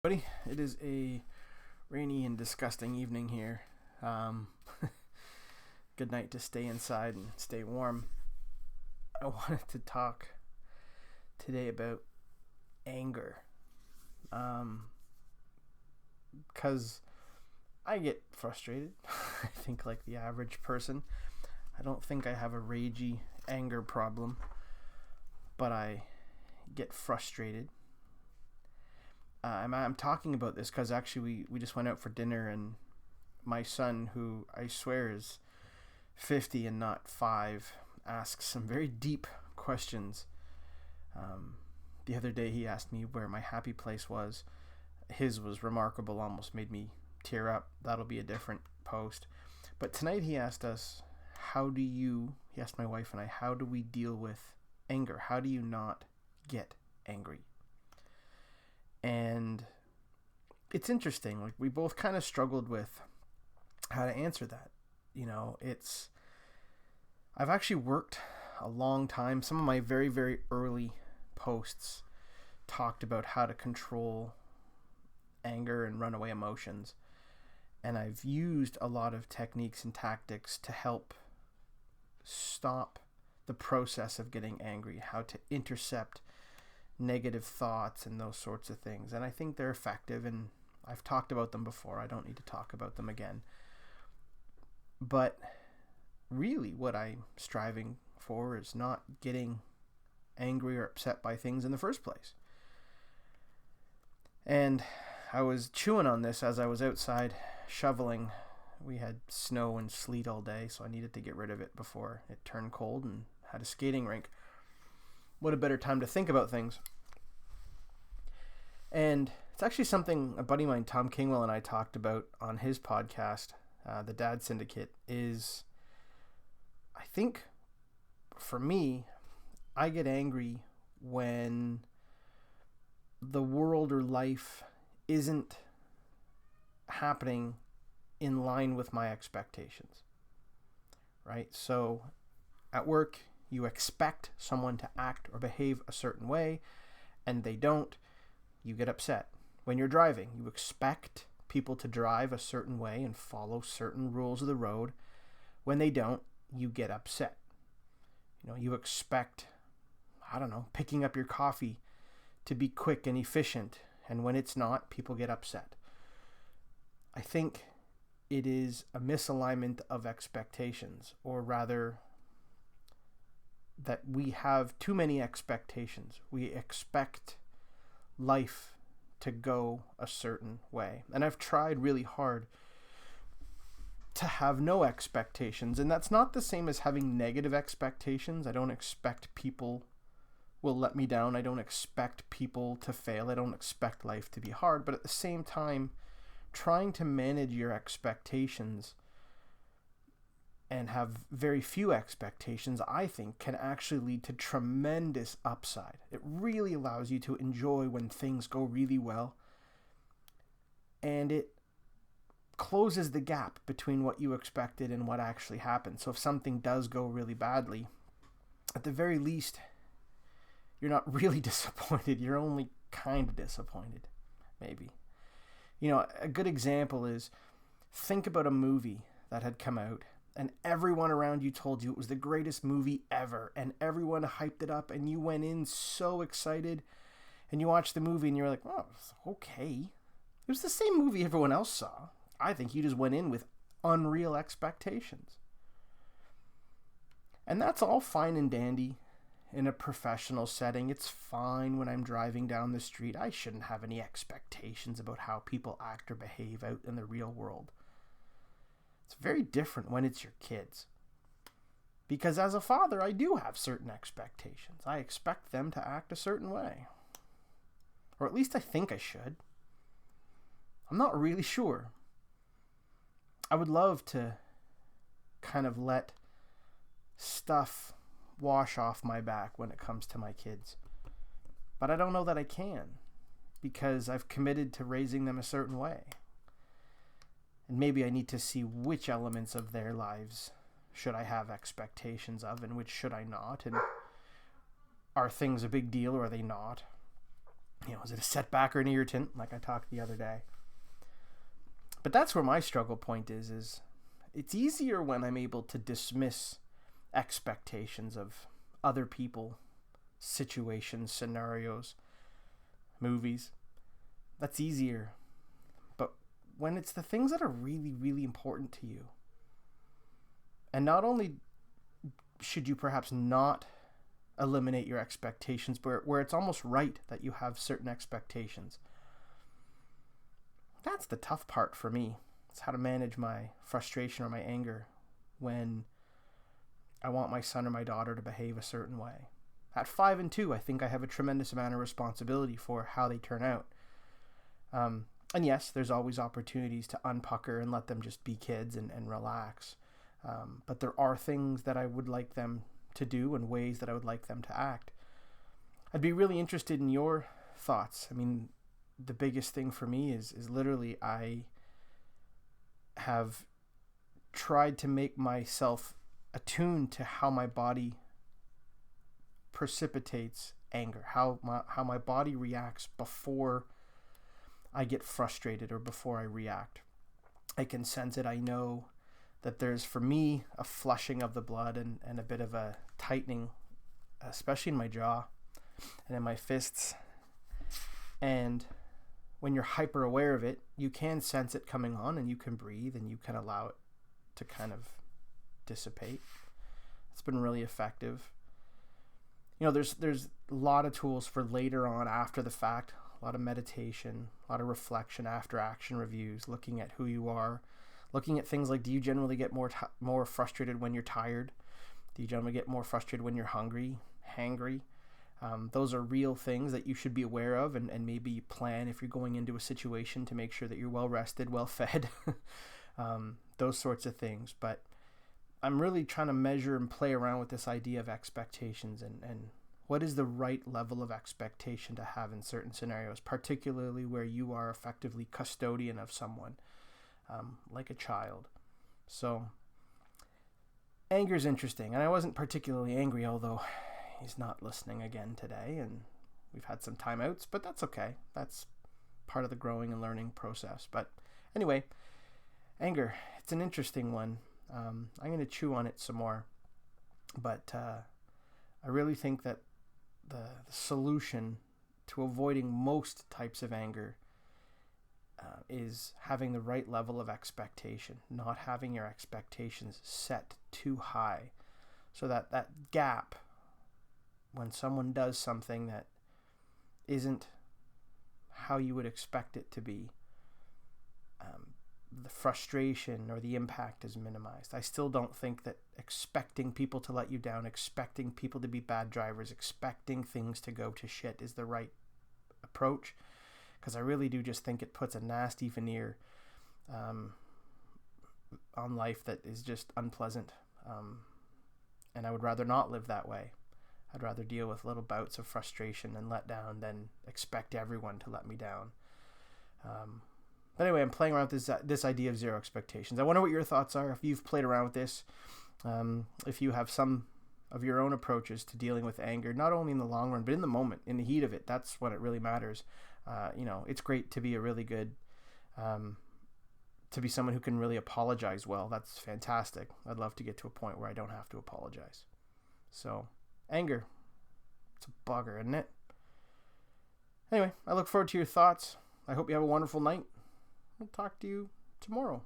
Buddy, it is a rainy and disgusting evening here. Um, Good night to stay inside and stay warm. I wanted to talk today about anger. Because I get frustrated. I think, like the average person. I don't think I have a ragey anger problem, but I get frustrated. I'm talking about this because actually we just went out for dinner, and my son, who I swear is 50 and not 5, asks some very deep questions. The other day he asked me where my happy place was. His was remarkable, almost made me tear up. That'll be a different post. But tonight he asked us, he asked my wife and I, how do we deal with anger? How do you not get angry? And it's interesting. Like, we both kind of struggled with how to answer that. I've actually worked a long time. Some of my very, very early posts talked about how to control anger and runaway emotions. And I've used a lot of techniques and tactics to help stop the process of getting angry, how to intercept negative thoughts and those sorts of things. And I think they're effective, and I've talked about them before. I don't need to talk about them again. But really what I'm striving for is not getting angry or upset by things in the first place. And I was chewing on this as I was outside shoveling. We had snow and sleet all day, so I needed to get rid of it before it turned cold and had a skating rink. What a better time to think about things. And it's actually something a buddy of mine, Tom Kingwell, and I talked about on his podcast, the Dad Syndicate. Is, I think, for me, I get angry when the world or life isn't happening in line with my expectations, right? So at work, you expect someone to act or behave a certain way, and they don't. You get upset. When you're driving, you expect people to drive a certain way and follow certain rules of the road. When they don't, you get upset. You expect, picking up your coffee to be quick and efficient, and when it's not, people get upset. I think it is a misalignment of expectations, or rather, that we have too many expectations. We expect life to go a certain way. And I've tried really hard to have no expectations. And that's not the same as having negative expectations. I don't expect people will let me down. I don't expect people to fail. I don't expect life to be hard. But at the same time, trying to manage your expectations and have very few expectations, I think, can actually lead to tremendous upside. It really allows you to enjoy when things go really well, and it closes the gap between what you expected and what actually happened. So if something does go really badly, at the very least, you're not really disappointed. You're only kind of disappointed, maybe. A good example is, think about a movie that had come out, and everyone around you told you it was the greatest movie ever, and everyone hyped it up, and you went in so excited, and you watched the movie, and you're like, oh, it's okay. It was the same movie everyone else saw. I think you just went in with unreal expectations. And that's all fine and dandy in a professional setting. It's fine when I'm driving down the street. I shouldn't have any expectations about how people act or behave out in the real world. It's very different when it's your kids. Because as a father, I do have certain expectations. I expect them to act a certain way. Or at least I think I should. I'm not really sure. I would love to kind of let stuff wash off my back when it comes to my kids. But I don't know that I can, because I've committed to raising them a certain way. And maybe I need to see which elements of their lives should I have expectations of and which should I not. And are things a big deal or are they not? Is it a setback or an irritant, like I talked the other day? But that's where my struggle point is it's easier when I'm able to dismiss expectations of other people, situations, scenarios, movies. That's easier. But when it's the things that are really, really important to you, and not only should you perhaps not eliminate your expectations, but where it's almost right that you have certain expectations. That's the tough part for me. It's how to manage my frustration or my anger when I want my son or my daughter to behave a certain way. At 5 and 2, I think I have a tremendous amount of responsibility for how they turn out. And yes, there's always opportunities to unpucker and let them just be kids and relax. But there are things that I would like them to do and ways that I would like them to act. I'd be really interested in your thoughts. I mean, the biggest thing for me is literally I have tried to make myself attuned to how my body precipitates anger, how my body reacts before I get frustrated or before I react. I can sense it. I know that there's, for me, a flushing of the blood and a bit of a tightening, especially in my jaw and in my fists. And when you're hyper aware of it, you can sense it coming on and you can breathe and you can allow it to kind of dissipate. It's been really effective. There's a lot of tools for later on after the fact, a lot of meditation, a lot of reflection after action reviews, looking at who you are, looking at things like, do you generally get more frustrated when you're tired? Do you generally get more frustrated when you're hungry, hangry? Those are real things that you should be aware of and maybe plan if you're going into a situation to make sure that you're well rested, well fed, those sorts of things. But I'm really trying to measure and play around with this idea of expectations and what is the right level of expectation to have in certain scenarios, particularly where you are effectively custodian of someone, like a child. So anger is interesting, and I wasn't particularly angry, although he's not listening again today, and we've had some timeouts, but that's okay. That's part of the growing and learning process. But anyway, anger, it's an interesting one. I'm going to chew on it some more, but I really think that the solution to avoiding most types of anger is having the right level of expectation, not having your expectations set too high, so that gap when someone does something that isn't how you would expect it to be, the frustration or the impact is minimized. I still don't think that expecting people to let you down, expecting people to be bad drivers, expecting things to go to shit is the right approach, because I really do just think it puts a nasty veneer on life that is just unpleasant, and I would rather not live that way. I'd rather deal with little bouts of frustration and let down than expect everyone to let me down. But anyway, I'm playing around with this idea of zero expectations. I wonder what your thoughts are, if you've played around with this, if you have some of your own approaches to dealing with anger, not only in the long run, but in the moment, in the heat of it. That's when it really matters. It's great to be a really good, to be someone who can really apologize well. That's fantastic. I'd love to get to a point where I don't have to apologize. So, anger, it's a bugger, isn't it? Anyway, I look forward to your thoughts. I hope you have a wonderful night. We'll talk to you tomorrow.